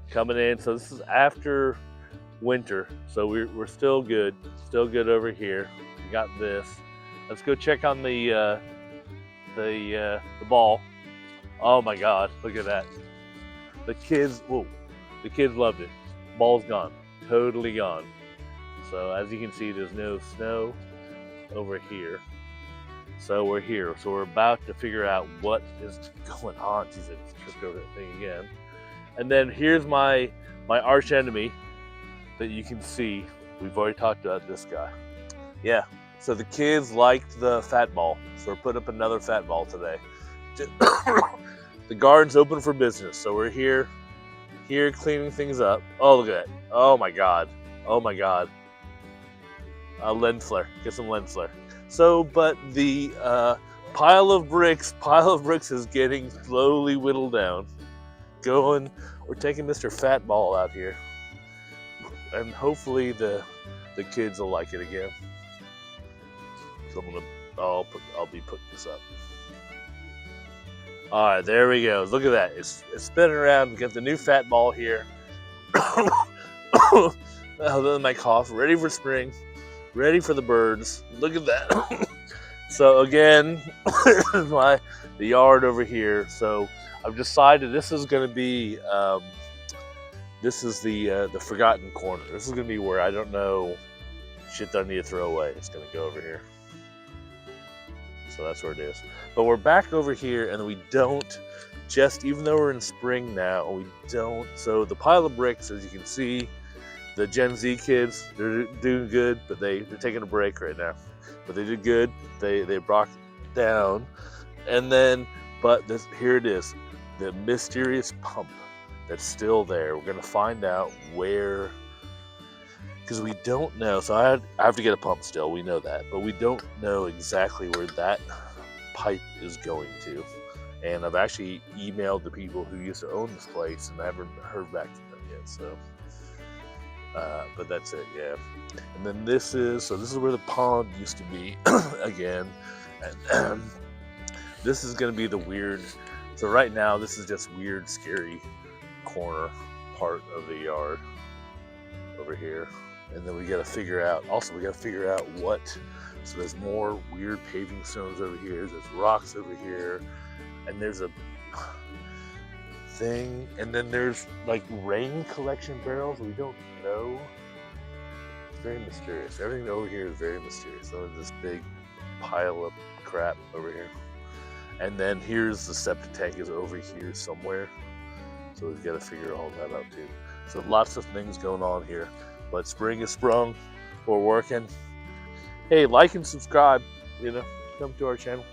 coming in. So this is after winter, so we're still good over here. We got this. Let's go check on the ball. Oh my God, look at that. The kids, whoa, the kids loved it. Ball's gone, totally gone. So as you can see, there's no snow over here. So we're here. So we're about to figure out what is going on. Jeez, I just tripped over that thing again. And then here's my arch enemy that you can see. We've already talked about this guy. Yeah. So the kids liked the fat ball. So we're putting up another fat ball today. The garden's open for business. So we're here cleaning things up. Oh, look at that. Oh my God. Oh my God. Lens flare. Get some lens flare. So, but the pile of bricks is getting slowly whittled down. We're taking Mr. Fat Ball out here, and hopefully the kids will like it again. So I'll be putting this up. All right, there we go. Look at that. It's spinning around. We got the new Fat Ball here. Other than my cough, ready for spring, ready for the birds. Look at that. So again, the yard over here. So I've decided this is going to be this is the forgotten corner. This is going to be where I don't know shit that I need to throw away. It's going to go over here. So that's where it is. But we're back over here, and we don't even though we're in spring now, we don't. So the pile of bricks, as you can see, the Gen Z kids, they're doing good, but they're taking a break right now. But they did good. They brought it down, and then here it is, the mysterious pump that's still there. We're gonna find out where, because we don't know. So I have to get a pump still. We know that, but we don't know exactly where that pipe is going to. And I've actually emailed the people who used to own this place, and I haven't heard back from them yet. So. But that's it, yeah. And then this is where the pond used to be again, and this is gonna be the weird. So right now, this is just weird, scary corner part of the yard over here, and then we got to figure out. Also, we got to figure out what. So there's more weird paving stones over here. There's rocks over here, and there's a thing, and then there's like rain collection barrels. We don't know. It's very mysterious. Everything over here is very mysterious. So there's this big pile of crap over here, and then here's the septic tank is over here somewhere. So we've got to figure all that out too. So lots of things going on here, but spring is sprung. We're working. Hey, like and subscribe. Come to our channel.